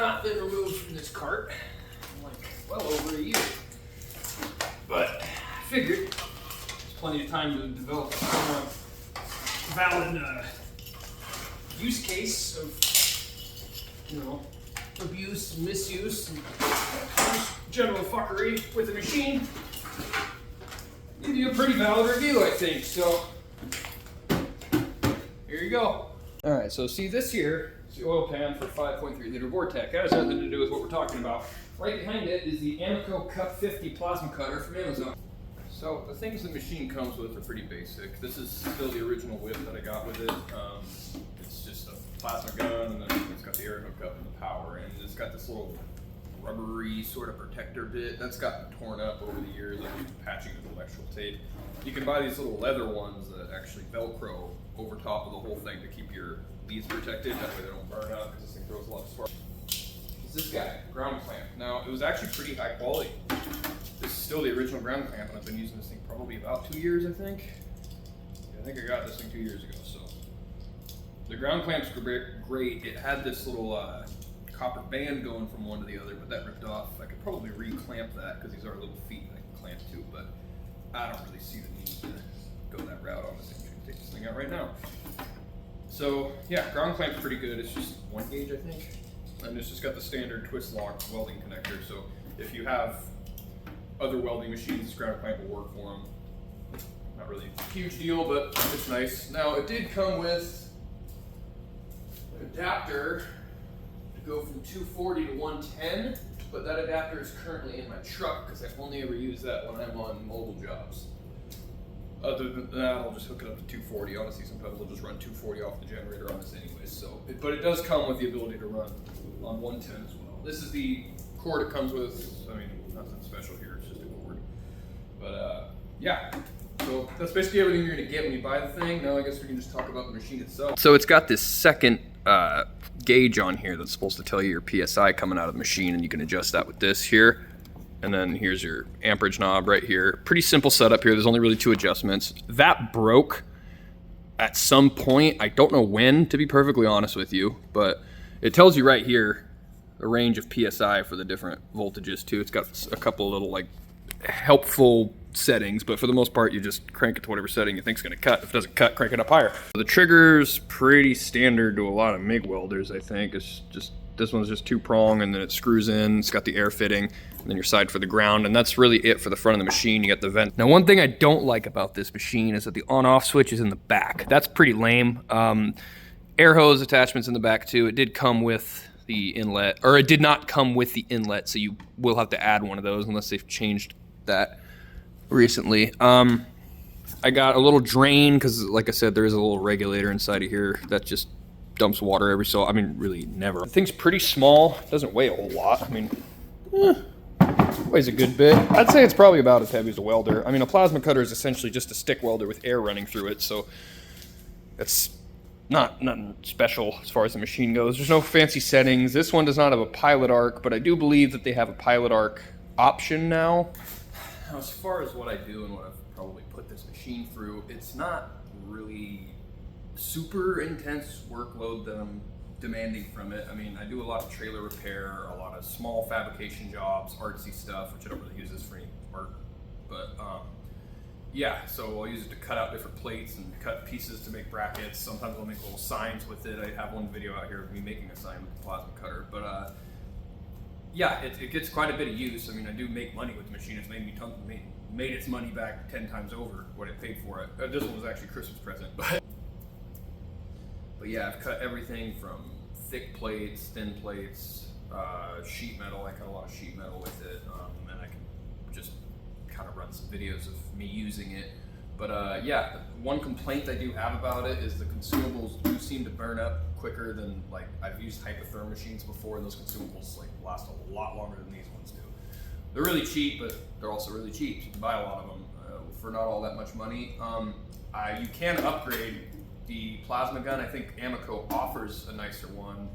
not been removed from this cart in like well over a year. But I figured there's plenty of time to develop a valid use case of, you know, abuse, misuse, and general fuckery with the machine. Give you a pretty valid review, I think. So here you go. All right, so see this here is the oil pan for 5.3 liter Vortec. That has nothing to do with what we're talking about. Right behind it is the Amico cut-50 plasma cutter from Amazon. So the things the machine comes with are pretty basic. This is still the original whip that I got with it. It's just a plasma gun, and then it's got the air hookup and the power, and it's got this little rubbery sort of protector bit that's gotten torn up over the years. I've used patching with electrical tape. You can buy these little leather ones that actually Velcro over top of the whole thing to keep your leads protected. That way they don't burn out, because this thing throws a lot of spark. It's this guy, ground clamp. Now, it was actually pretty high quality. This is still the original ground clamp, and I've been using this thing probably about 2 years, I think. Yeah, I think I got this thing 2 years ago, so. The ground clamp's great. It had this little copper band going from one to the other, but that ripped off. I could probably re-clamp that, because these are little feet that I can clamp to, but I don't really see the need to go that route on this thing. I'm gonna take this thing out right now. So yeah, ground clamp's pretty good. It's just 1 gauge, I think. And it's just got the standard twist lock welding connector. So if you have other welding machines, this ground clamp will work for them. Not really a huge deal, but it's nice. Now it did come with an adapter to go from 240 to 110, but that adapter is currently in my truck because I only ever use that when I'm on mobile jobs. Other than that, I'll just hook it up to 240. Honestly, sometimes I'll just run 240 off the generator on this anyways. So, but it does come with the ability to run on 110 as well. This is the cord it comes with. I mean, nothing special here. It's just a cord. But yeah. So that's basically everything you're gonna get when you buy the thing. Now I guess we can just talk about the machine itself. So it's got this second gauge on here that's supposed to tell you your PSI coming out of the machine, and you can adjust that with this here. And then here's your amperage knob right here. Pretty simple setup here. There's only really 2 adjustments. That broke at some point. I don't know when, to be perfectly honest with you, but it tells you right here the range of PSI for the different voltages too. It's got a couple of little like helpful settings, but for the most part, you just crank it to whatever setting you think is gonna cut. If it doesn't cut, crank it up higher. The trigger's pretty standard to a lot of MIG welders, I think. It's just, this one's just 2-prong, and then it screws in. It's got the air fitting, and then your side for the ground, and that's really it for the front of the machine. You got the vent. Now, one thing I don't like about this machine is that the on-off switch is in the back. That's pretty lame. Air hose attachments in the back too. It did come with the inlet, or it did not come with the inlet, so you will have to add one of those unless they've changed that recently. I got a little drain because, like I said, there is a little regulator inside of here that just dumps water every so, I mean, really never. The thing's pretty small. It doesn't weigh a whole lot. I mean, weighs a good bit. I'd say it's probably about as heavy as a welder. I mean, a plasma cutter is essentially just a stick welder with air running through it, so it's nothing special as far as the machine goes. There's no fancy settings. This one does not have a pilot arc, but I do believe that they have a pilot arc option now. Now, as far as what I do and what I've probably put this machine through, it's not really super intense workload that I'm demanding from it. I mean, I do a lot of trailer repair, a lot of small fabrication jobs, artsy stuff, which I don't really use this for any art, but yeah, so I'll use it to cut out different plates and cut pieces to make brackets. Sometimes I'll make little signs with it. I have one video out here of me making a sign with the plasma cutter, but yeah, it gets quite a bit of use. I mean, I do make money with the machine. It's made its money back 10 times over what it paid for it. This one was actually a Christmas present, but yeah, I've cut everything from thick plates, thin plates, sheet metal. I cut a lot of sheet metal with it, and I can just kind of run some videos of me using it. But yeah, one complaint I do have about it is the consumables do seem to burn up quicker than, like, I've used hypotherm machines before, and those consumables like last a lot longer than these ones do. They're really cheap, but they're also really cheap. You can buy a lot of them for not all that much money. You can upgrade the plasma gun. I think Amico offers a nicer one.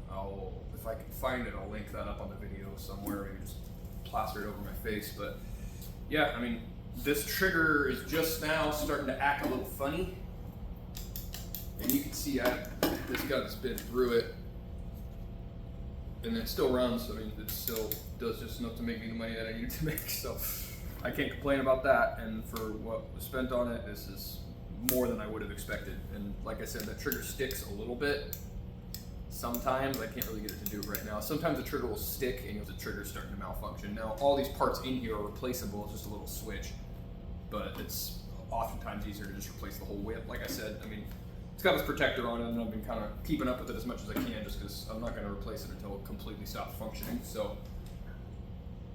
If I can find it, I'll link that up on the video somewhere. Maybe just plaster it over my face. But yeah, I mean, this trigger is just now starting to act a little funny. And you can see this gun's been through it and it still runs. I mean, it still does just enough to make me the money that I need it to make. So I can't complain about that. And for what was spent on it, this is more than I would have expected. And like I said, that trigger sticks a little bit. Sometimes I can't really get it to do it right now. Sometimes the trigger will stick and the trigger's starting to malfunction. Now all these parts in here are replaceable. It's just a little switch, but it's oftentimes easier to just replace the whole whip. Like I said, I mean, it's got this protector on it, and I've been kind of keeping up with it as much as I can, just because I'm not going to replace it until it completely stops functioning. So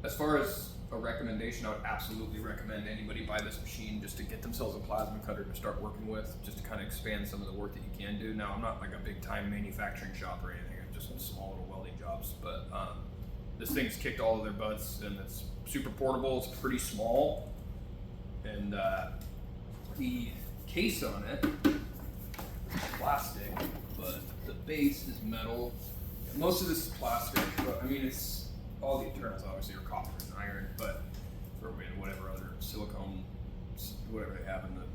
as far as a recommendation, I would absolutely recommend anybody buy this machine just to get themselves a plasma cutter to start working with, just to kind of expand some of the work that you can do. Now, I'm not like a big time manufacturing shop or anything, I'm just some small little welding jobs, but this thing's kicked all of their butts, and it's super portable. It's pretty small, and the case on it is plastic, but the base is metal. Most of this is plastic, but I mean, it's all the internals obviously are copper and iron, but or whatever other silicone, whatever they have in the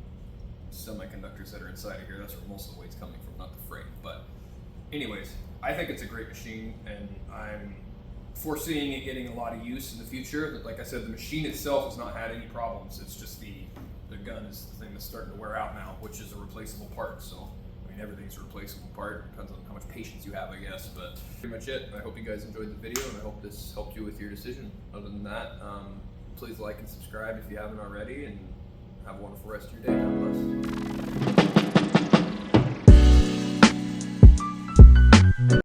semiconductors that are inside of here, that's where most of the weight's coming from, not the frame. But anyways, I think it's a great machine, and I'm foreseeing it getting a lot of use in the future. But like I said, the machine itself has not had any problems. It's just the gun is the thing that's starting to wear out now, which is a replaceable part. So I mean, everything's a replaceable part. Depends on how much patience you have, I guess. But pretty much it. I hope you guys enjoyed the video, and I hope this helped you with your decision. Other than that, please like and subscribe if you haven't already, and have a wonderful rest of your day. God bless.